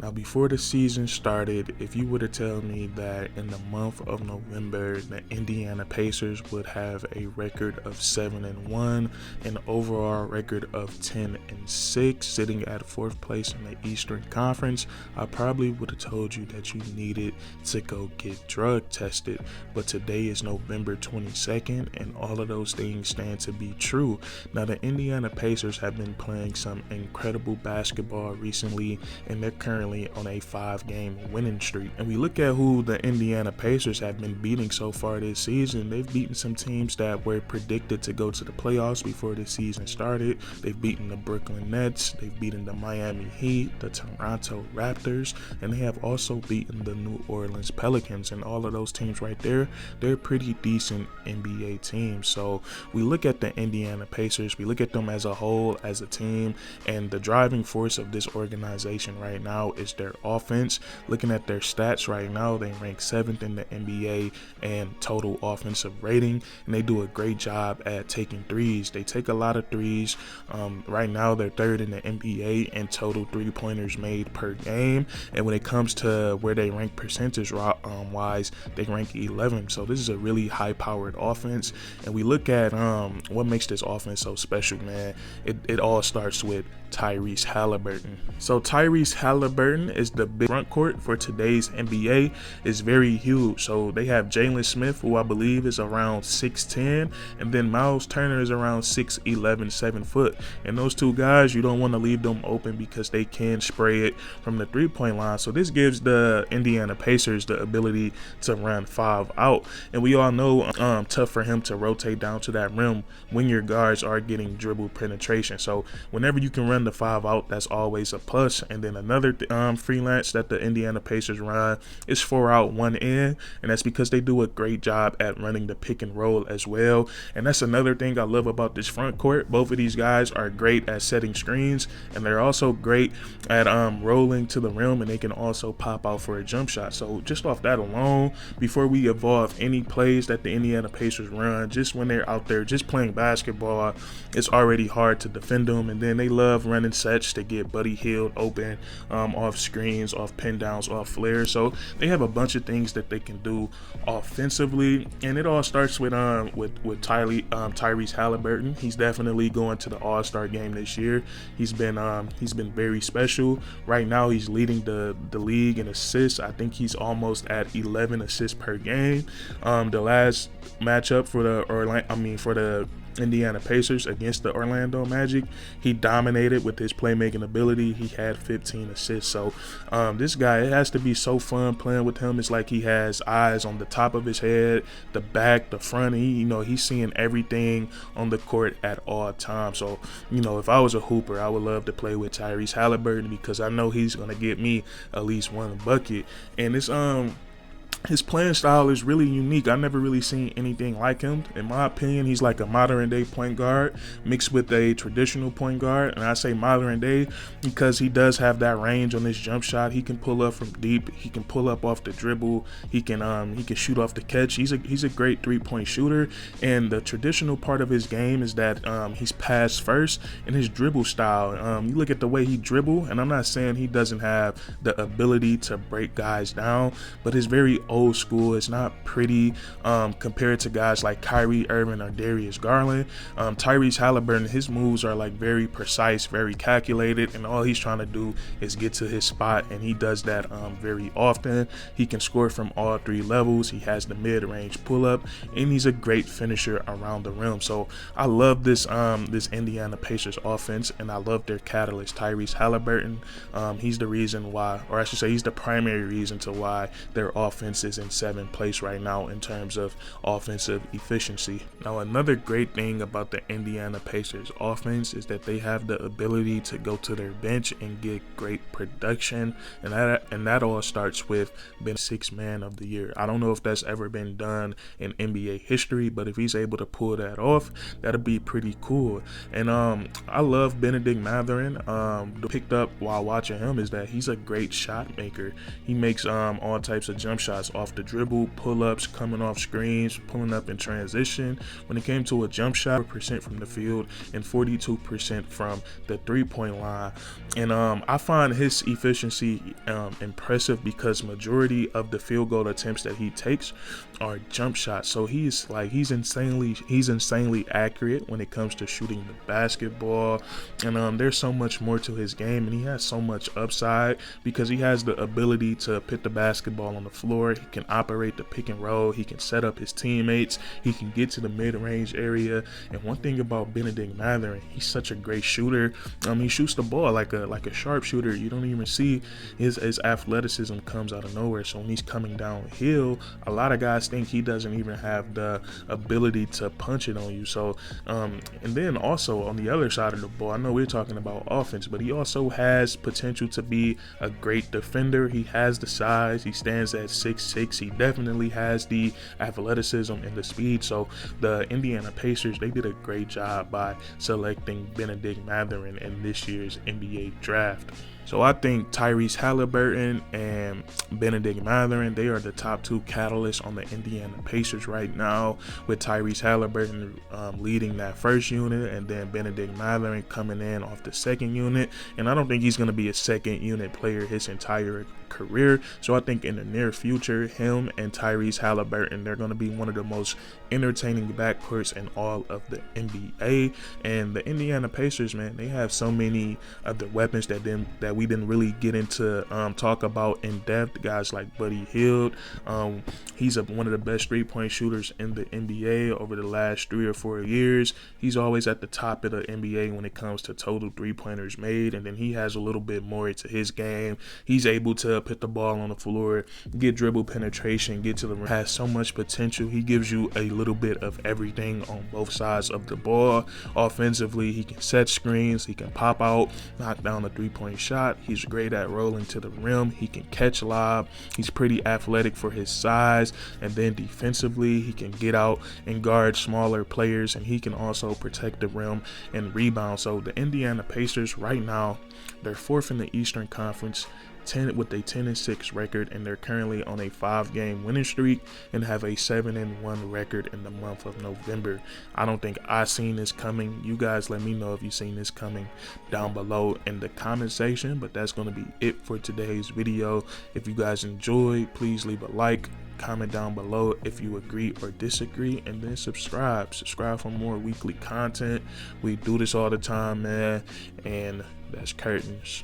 Now, before the season started, if you were to tell me that in the month of November, the Indiana Pacers would have a record of 7-1, an overall record of 10-6, sitting at fourth place in the Eastern Conference, I probably would have told you that you needed to go get drug tested. But today is November 22nd, and all of those things stand to be true. Now, the Indiana Pacers have been playing some incredible basketball recently, and they're currently on a 5-game winning streak. And we look at who the Indiana Pacers have been beating so far this season. They've beaten some teams that were predicted to go to the playoffs before the season started. They've beaten the Brooklyn Nets, they've beaten the Miami Heat, the Toronto Raptors, and they have also beaten the New Orleans Pelicans. And all of those teams right there, they're pretty decent NBA teams. So we look at the Indiana Pacers, we look at them as a whole, as a team, and the driving force of this organization right now is their offense. Looking at their stats right now, they rank 7th in the NBA and total offensive rating, and they do a great job at taking threes. They take a lot of threes. Right now, they're 3rd in the NBA in total three-pointers made per game, and when it comes to where they rank percentage wise, they rank 11th. So this is a really high-powered offense, and we look at what makes this offense so special, man. It all starts with Tyrese Halliburton. So Tyrese Halliburton is the big front court for today's NBA. Is very huge. So they have Jalen Smith, who I believe is around 6'10", and then Miles Turner is around 6'11", 7 foot. And those two guys, you don't want to leave them open because they can spray it from the three-point line. So this gives the Indiana Pacers the ability to run 5 out. And we all know tough for him to rotate down to that rim when your guards are getting dribble penetration. So whenever you can run the 5 out, that's always a plus. And then another freelance that the Indiana Pacers run is 4 out, 1 in, and that's because they do a great job at running the pick and roll as well. And that's another thing I love about this front court. Both of these guys are great at setting screens, and they're also great at rolling to the rim, and they can also pop out for a jump shot. So just off that alone, before we evolve any plays that the Indiana Pacers run, just when they're out there just playing basketball, it's already hard to defend them. And then they love running sets to get Buddy Hield open off screens, off pin downs, off flares. So they have a bunch of things that they can do offensively, and it all starts with Tyrese Halliburton. He's definitely going to the All-Star game this year. He's been very special. Right now, he's leading the league in assists. I think he's almost at 11 assists per game. The last matchup for the Indiana Pacers against the Orlando Magic, he dominated with his playmaking ability. He had 15 assists. So this guy, it has to be so fun playing with him. It's like he has eyes on the top of his head, the back, the front. He's seeing everything on the court at all times. So if I was a hooper, I would love to play with Tyrese Halliburton because I know he's gonna get me at least one bucket. And it's his playing style is really unique. I've never really seen anything like him. In my opinion, he's like a modern day point guard mixed with a traditional point guard. And I say modern day because he does have that range on his jump shot. He can pull up from deep. He can pull up off the dribble. He can shoot off the catch. He's a great 3-point shooter. And the traditional part of his game is that he's pass first in his dribble style. You look at the way he dribble, and I'm not saying he doesn't have the ability to break guys down, but it's very old school. It's not pretty compared to guys like Kyrie Irving or Darius Garland. Tyrese Halliburton, his moves are like very precise, very calculated, and all he's trying to do is get to his spot, and he does that very often. He can score from all 3 levels. He has the mid-range pull-up, and he's a great finisher around the rim. So I love this Indiana Pacers offense, and I love their catalyst, Tyrese Halliburton. He's the reason why, or I should say he's the primary reason to why their offense is in 7th place right now in terms of offensive efficiency. Now, another great thing about the Indiana Pacers offense is that they have the ability to go to their bench and get great production, and that all starts with being 6th man of the year. I don't know if that's ever been done in NBA history, but if he's able to pull that off, that'll be pretty cool. And I love Bennedict Mathurin. Picked up while watching him is that he's a great shot maker. He makes all types of jump shots off the dribble, pull-ups, coming off screens, pulling up in transition. When it came to a jump shot, percent from the field and 42% from the three-point line. And I find his efficiency impressive because majority of the field goal attempts that he takes are jump shots. So he's insanely accurate when it comes to shooting the basketball. And there's so much more to his game, and he has so much upside because he has the ability to put the basketball on the floor. He can operate the pick and roll. He can set up his teammates. He can get to the mid-range area. And one thing about Bennedict Mathurin, he's such a great shooter. He shoots the ball like a sharpshooter. You don't even see his athleticism comes out of nowhere. So when he's coming downhill, a lot of guys think he doesn't even have the ability to punch it on you. So and then also on the other side of the ball, I know we're talking about offense, but he also has potential to be a great defender. He has the size. He stands at 6'6". He definitely has the athleticism and the speed. So the Indiana Pacers, they did a great job by selecting Bennedict Mathurin in this year's NBA draft. So I think Tyrese Halliburton and Bennedict Mathurin, they are the top two catalysts on the Indiana Pacers right now, with Tyrese Halliburton leading that first unit and then Bennedict Mathurin coming in off the second unit. And I don't think he's going to be a second unit player his entire career. So I think in the near future, him and Tyrese Halliburton, they're going to be one of the most entertaining backcourts in all of the NBA. And the Indiana Pacers, man, they have so many of the weapons that we didn't really get into talk about in depth. Guys like Buddy Hield, he's one of the best three-point shooters in the NBA over the last 3 or 4 years. He's always at the top of the NBA when it comes to total three-pointers made, and then he has a little bit more to his game. He's able to put the ball on the floor, get dribble penetration, get to the rim. Has so much potential. He gives you a little bit of everything on both sides of the ball. Offensively, he can set screens, he can pop out, knock down a three-point shot. He's great at rolling to the rim. He can catch lob. He's pretty athletic for his size. And then defensively, he can get out and guard smaller players, and he can also protect the rim and rebound. So the Indiana Pacers right now, they're 4th in the Eastern Conference, with a 10-6 record, and they're currently on a 5-game winning streak and have a 7-1 record in the month of November. I don't think I seen this coming. You guys let me know if you seen this coming down below in the comment section. But that's going to be it for today's video. If you guys enjoyed, please leave a like, comment down below if you agree or disagree, and then subscribe for more weekly content. We do this all the time, man. And that's curtains.